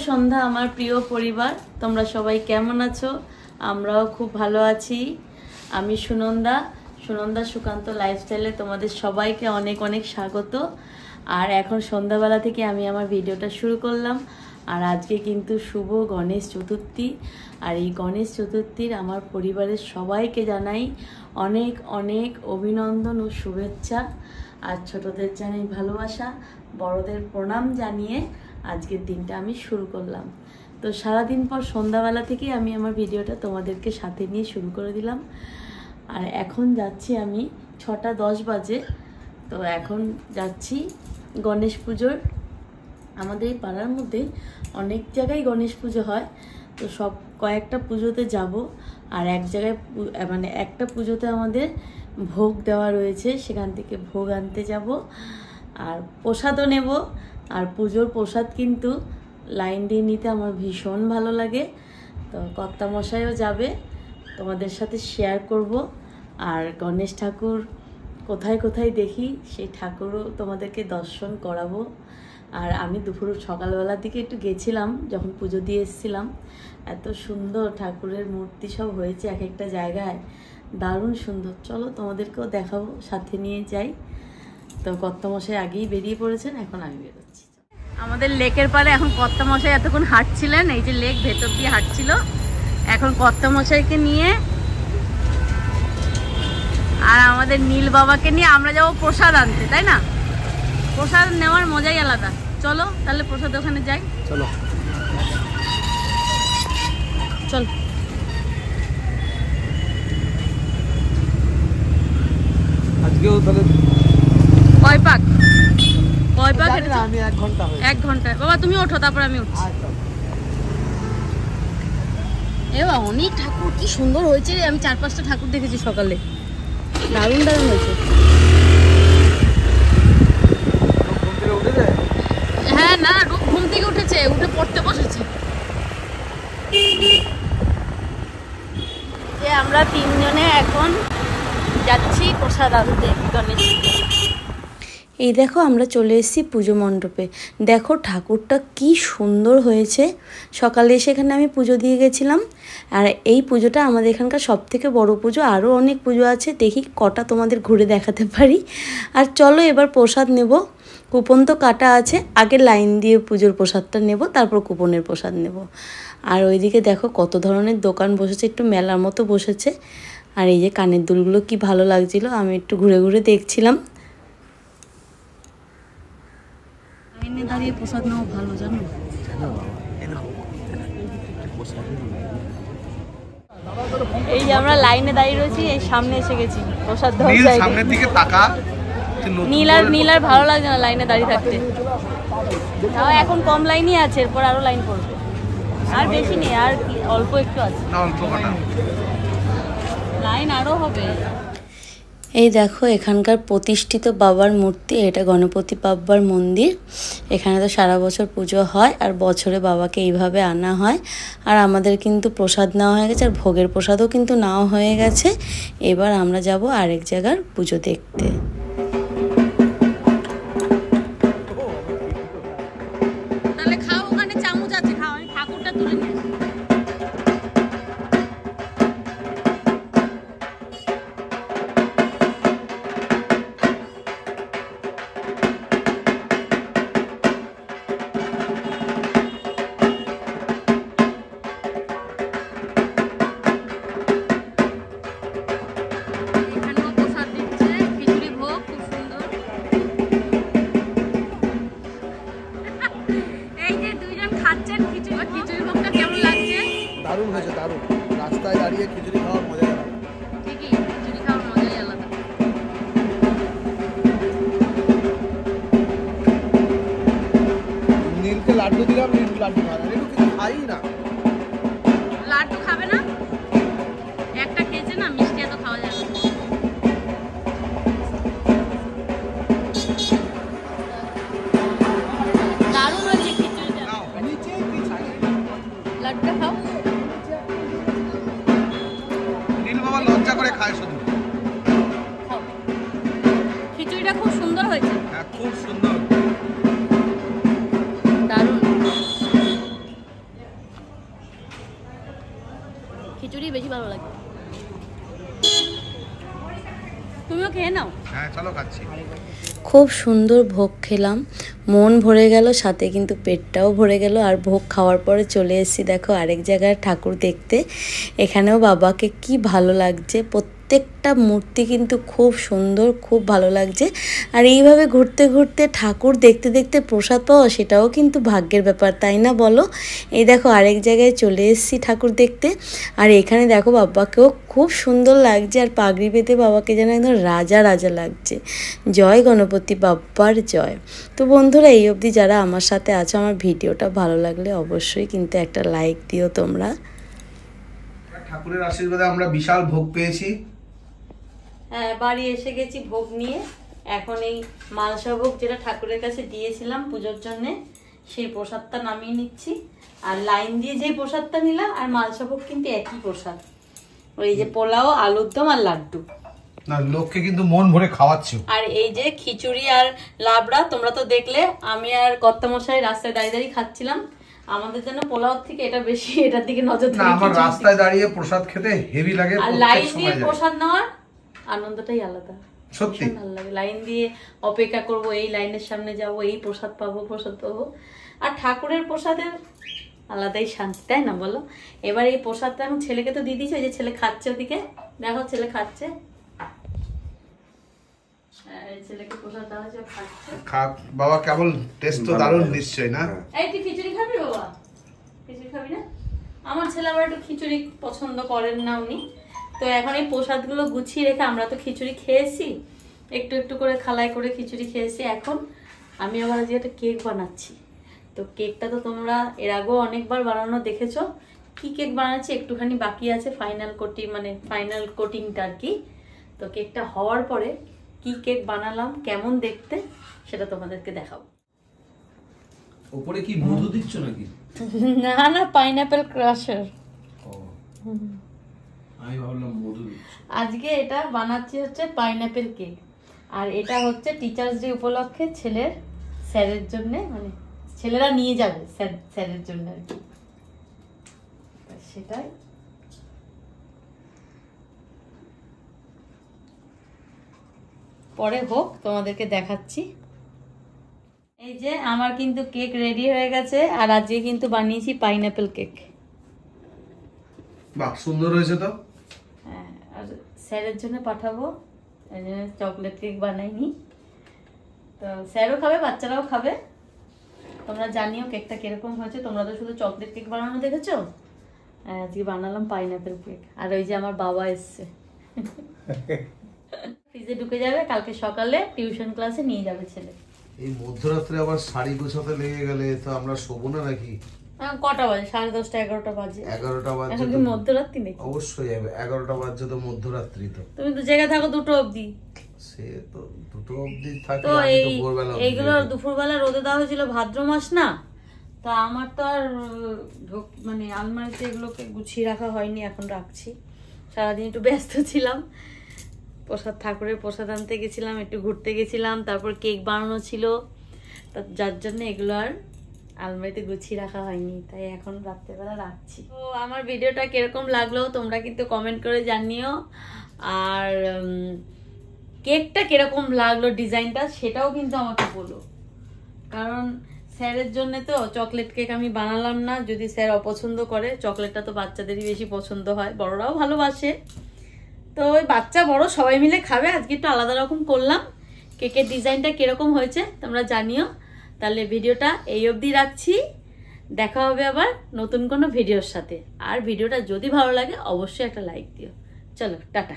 সন্ধ্যা আমার প্রিয় পরিবার, তোমরা সবাই কেমন আছো? আমরাও খুব ভালো আছি। আমি সুনন্দা সুকান্ত লাইফস্টাইলে তোমাদের সবাইকে অনেক অনেক স্বাগত। আর এখন সন্ধ্যাবেলা থেকে আমি আমার ভিডিওটা শুরু করলাম। আর আজকে কিন্তু শুভ গণেশ চতুর্থী। আর এই গণেশ চতুর্থীর আমার পরিবারের সবাইকে জানাই অনেক অনেক অভিনন্দন ও শুভেচ্ছা। আর ছোটদের জানাই ভালোবাসা, বড়দের প্রণাম জানিয়ে আজকের দিনটা আমি শুরু করলাম। তো সারাদিন পর সন্ধ্যাবেলা থেকে আমি আমার ভিডিওটা তোমাদেরকে সাথে নিয়ে শুরু করে দিলাম। আর এখন যাচ্ছি আমি 6:10 বাজে। তো এখন যাচ্ছি গণেশ পুজোর, আমাদের এই পাড়ার মধ্যে অনেক জায়গায় গণেশ পুজো হয়। তো সব কয়েকটা পুজোতে যাব। আর এক জায়গায় মানে একটা পুজোতে আমাদের ভোগ দেওয়া রয়েছে, সেখান থেকে ভোগ আনতে যাব। আর প্রসাদও নেব। আর পুজোর প্রসাদ কিন্তু লাইন দিয়ে নিতে আমার ভীষণ ভালো লাগে। তো কর্তামশাইও যাবে, তোমাদের সাথে শেয়ার করব। আর গণেশ ঠাকুর কোথায় কোথায় দেখি সেই ঠাকুরও তোমাদেরকে দর্শন করাবো। আর আমি দুপুর সকালবেলার দিকে একটু গেছিলাম, যখন পুজো দিয়ে এসেছিলাম। এত সুন্দর ঠাকুরের মূর্তি সব হয়েছে এক একটা জায়গায়, দারুণ সুন্দর। চলো তোমাদেরকেও দেখাবো, সাথে নিয়ে যাই। তো কর্তামশাই আগেই বেরিয়ে পড়েছেন, এখন আমি বেরোচ্ছি। আমাদের লেকের পাড়ে এখন কর্তামশাই এতক্ষণ হাঁটছিলেন, এই যে লেক ভেতর দিয়ে হাঁটছিল। এখন কর্তামশাইকে নিয়ে আর আমাদের নীল বাবাকে নিয়ে আমরা যাবো প্রসাদ আনতে, তাই না? প্রসাদ নেওয়ার মজাই আলাদা। চলো তাহলে প্রসাদ ওখানে যাই। চলো চল। আজকেও তাহলে কয় পাক আমি 1 ঘন্টা হয়ে 1 ঘন্টা। বাবা তুমি ওঠো, তারপর আমি উঠছি। এবার অনেক ঠাকুর, কি সুন্দর হয়েছে। আমি 4-5টা ঠাকুর দেখেছি সকালে, দারুণ দারুণ হয়েছে। হ্যাঁ না, ঘুম থেকে উঠেছে, উঠে পড়তে বসেছে। যে আমরা 3 জনে এখন যাচ্ছি প্রসাদ আনতে গণেশ। এই দেখো আমরা চলে এসেছি পুজো মণ্ডপে। দেখো ঠাকুরটা কি সুন্দর হয়েছে। সকালে এসে এখানে আমি পুজো দিয়ে গেছিলাম। আর এই পুজোটা আমাদের এখানকার সবথেকে বড় পুজো। আরও অনেক পুজো আছে, দেখি কটা তোমাদের ঘুরে দেখাতে পারি। আর চলো এবার প্রসাদ নেব। কুপন তো কাটা আছে, আগে লাইন দিয়ে পুজোর প্রসাদটা নেব, তারপর কুপনের প্রসাদ নেব। আর ওইদিকে দেখো কত ধরনের দোকান বসেছে, একটু মেলার মতো বসেছে। আর এই যে কানের দুলগুলো কি ভালো লাগছিল, আমি একটু ঘুরে ঘুরে দেখছিলাম। লাইনে দাঁড়িয়ে প্রসাদ নেওয়া ভালো, জানো। এই যে আমরা লাইনে দাঁড়িয়ে রয়েছি, এই সামনে এসে গেছি প্রসাদ দেওয়ার জায়গায়। সামনের দিকে তাকা। নীল আর ভালো লাগছে না লাইনে দাঁড়িয়ে থাকতে। তাও এখন কম লাইনই আছে, এরপর আরো লাইন পড়বে। আর বেশি নেই, আর অল্প একটু আছে, লাইন আরো হবে। এই দেখো এখানকার প্রতিষ্ঠিত বাবার মূর্তি, এটা গণপতি বাবার মন্দির। এখানে তো সারা বছর পুজো হয়, আর বছরে বাবাকে এইভাবে আনা হয়। আর আমাদের কিন্তু প্রসাদ নেওয়া হয়ে গেছে, আর ভোগের প্রসাদও কিন্তু নেওয়া হয়ে গেছে। এবার আমরা যাব আরেক জায়গার পুজো দেখতে। তাহলে খাও, ওখানে চামচ আছে, খাও। আমি ঠাকুরটা তুলে নিয়ে আসি। দারুণ হয়েছে, দারুণ। রাস্তায় দাঁড়িয়ে খিচুড়ি খাওয়ার মজা আলাদা। ঠিকই, খিচুড়ি খাওয়ার মজাই আলাদা। নীলকে লাড্ডু দিলাম, নীল লাড্ডু খায় না, নীলু কিছু খাই না। লাড্ডু খাবে না? একটা খেয়েছে না, মিষ্টি এত খাওয়া যাবে না। দারুণ হয়েছে খিচুড়িটা। লাড্ডুটা খাও। নীল বাবা লজ্জা করে খায় শুধু। খিচুড়িটা খুব সুন্দর হয়েছে। হ্যাঁ, খুব সুন্দর, দারুণ। বেশি ভালো লাগে। তুমিও খেয়ে নাও। হ্যাঁ চলো খাচ্ছি। খুব সুন্দর ভোগ খেলাম, মন ভরে গেল, সাথে কিন্তু পেটটাও ভরে গেল। আর ভোগ খাওয়ার পরে চলে এসেছি দেখো আরেক জায়গায় ঠাকুর দেখতে। এখানেও বাবাকে কি ভালো লাগছে, প্রত্যেকটা মূর্তি কিন্তু খুব সুন্দর, খুব ভালো লাগছে। আর এইভাবে ঘুরতে ঘুরতে ঠাকুর দেখতে দেখতে প্রসাদ পাওয়া, সেটাও কিন্তু ভাগ্যের ব্যাপার, তাই না বলো? এই দেখো আরেক জায়গায় চলে এসেছি ঠাকুর দেখতে। আর এখানে দেখো বাবাকেও খুব সুন্দর লাগছে, আর পাগড়ি পেতে বাবাকে যেন একদম রাজা রাজা লাগছে। জয় গণপতি বাপ্পার জয়। তো বন্ধুরা, এই অবধি যারা আমার সাথে আছো, আমার ভিডিওটা ভালো লাগলে অবশ্যই কিন্তু একটা লাইক দিও তোমরা। ঠাকুরের আশীর্বাদে আমরা বিশাল ভোগ পেয়েছি। হ্যাঁ, বাড়ি এসে গেছি ভোগ নিয়ে। এখন এই মালসা ভোগ যেটা ঠাকুরের কাছে দিয়েছিলাম পুজোর জন্যে, সেই প্রসাদটা নামিয়ে নিচ্ছি। আর লাইন দিয়ে যে প্রসাদটা নিলাম আর মালসা ভোগ কিন্তু একই প্রসাদ। ওই যে পোলাও, আলুর দম আর লাড্ডু। না, লোককে কিন্তু মন ভরে খাওয়াচ্ছো। আর এই যে খিচুড়ি আর লাবড়া, তোমরা তো দেখলে আমি আর কর্তামশাই রাস্তায় দাঁড়িয়ে দাঁড়িয়ে খাচ্ছিলাম। আমাদের জন্য পোলাও থেকে এটা বেশি, এটার দিকে নজর না, আমার রাস্তায় দাঁড়িয়ে প্রসাদ খেতে হেভি লাগে। আর লাইন দিয়ে প্রসাদ নেওয়ার আনন্দটাই আলাদা, সত্যি ভালো লাগে। লাইন দিয়ে অপেক্ষা করব, এই লাইনের সামনে যাব, এই প্রসাদ পাবো, প্রসাদ পাবো। আর ঠাকুরের প্রসাদের আলাদাই শান্তি, তাই না বলো? এবার এই প্রসাদটা এখন ছেলেকে তো দিয়ে দিচ্ছে, ওই যে ছেলে খাচ্ছে, ওদিকে দেখো ছেলে খাচ্ছে। ছেলেকে প্রসাদ দেওয়া হচ্ছে, খাচ্ছে। বাবা কেমন টেস্ট তো দারুণ নিশ্চয়ই না? এই তুই খিচুড়ি খাবি বাবা? খিচুড়ি খাবি না? আমার ছেলে আবার একটু খিচুড়ি পছন্দ করেন না উনি। তো এখন এই প্রসাদগুলো গুছিয়ে রেখে, আমরা তো খিচুড়ি খেয়েছি, একটু একটু করে খালাই করে খিচুড়ি খেয়েছি। এখন আমি আবার আজকে একটা কেক বানাচ্ছি। তো কেকটা তো তোমরা এর আগেও অনেকবার বানানো দেখেছো। কি কেক বানাচ্ছি একটুখানি বাকি আছে, ফাইনাল কোটিং, মানে ফাইনাল কোটিংটা আর কি। তো কেকটা হওয়ার পরে কি কেক বানালাম, কেমন দেখতে, সেটা তোমাদেরকে দেখাবো। উপরে কি মধু দিচ্ছ নাকি? না না, পাইনাপেল ক্রাশার। আমি ভাবলাম মধু দিচ্ছ। আজকে এটা বানাচ্ছি হচ্ছে পাইনাপেল কেক। আর এটা হচ্ছে টিচার্স ডে উপলক্ষে ছেলের স্যারের জন্য, মানে ছেলেরা নিয়ে যাবে স্যারের জন্য আর কি, সেটাই। পরে হোক, তোমাদেরকে দেখাচ্ছি। এই যে আমার কিন্তু কেক রেডি হয়ে গেছে। আর আজকে কিন্তু বানিয়েছি পাইনাপেল কেক। বাহ, সুন্দর হয়েছে তো। হ্যাঁ, আর স্যারের জন্য পাঠাবো, এই জন্য চকলেট কেক বানাইনি। তো স্যারও খাবে, বাচ্চারাও খাবে। তোমরা জানিও কেকটা কিরকম হয়েছে। তোমরা তো শুধু চকলেট কেক বানানো দেখেছো, আজকে বানালাম পাইনাপেল কেক। আর ওই যে আমার বাবা এসছে, ফ্রিজে ঢুকে যাবে, কালকে সকালে টিউশন ক্লাসে নিয়ে যাবে ছেলে। এই মধ্যরাত্রে আবার শাড়ি গোছাতে লেগে গেলে তো আমরা শোবো না নাকি? কটা বাজে? 10:30 11টা বাজে। 11টা বাজে এখন কি মধ্যরাত্রি নাকি? অবশ্যই 11টা বাজে তো মধ্যরাত্রি। তো তুমি তো জেগে থাকো 2টো অবধি। সে তো 2টো অবধি থাকে। তো এইগুলো দুপুরবেলা রোদে দেওয়া হয়েছিল, ভাদ্র মাস না, তা আমার তো আর মানে আলমারিতে এগুলোকে গুছিয়ে রাখা হয়নি, এখন রাখছি। সারাদিন একটু ব্যস্ত ছিলাম, প্রসাদ ঠাকুরের প্রসাদ আনতে গেছিলাম, একটু ঘুরতে গেছিলাম, তারপর কেক বানানো ছিল, যার জন্য এগুলো আর আলমারিতে গুছিয়ে রাখা হয়নি, তাই এখন রাত্রেবেলা রাখছি। তো আমার ভিডিওটা কিরকম লাগলো তোমরা কিন্তু কমেন্ট করে জানিও। আর কেকটা কিরকম লাগলো, ডিজাইনটা, সেটাও কিন্তু আমাকে বলো। কারণ স্যারের জন্য তো চকলেট কেক আমি বানালাম না, যদি স্যার অপছন্দ করে। চকলেটটা তো বাচ্চাদেরই বেশি পছন্দ হয়, বড়রাও ভালোবাসে। তো ওই বাচ্চা বড় সবাই মিলে খাবে, আজকে একটু আলাদা রকম করলাম। কেকের ডিজাইনটা কিরকম হয়েছে তোমরা জানিও। তাহলে ভিডিওটা এই অবধি রাখছি, দেখা হবে আবার নতুন কোনো ভিডিওর সাথে। আর ভিডিওটা যদি ভালো লাগে অবশ্যই একটা লাইক দিও। চলো, টাটা।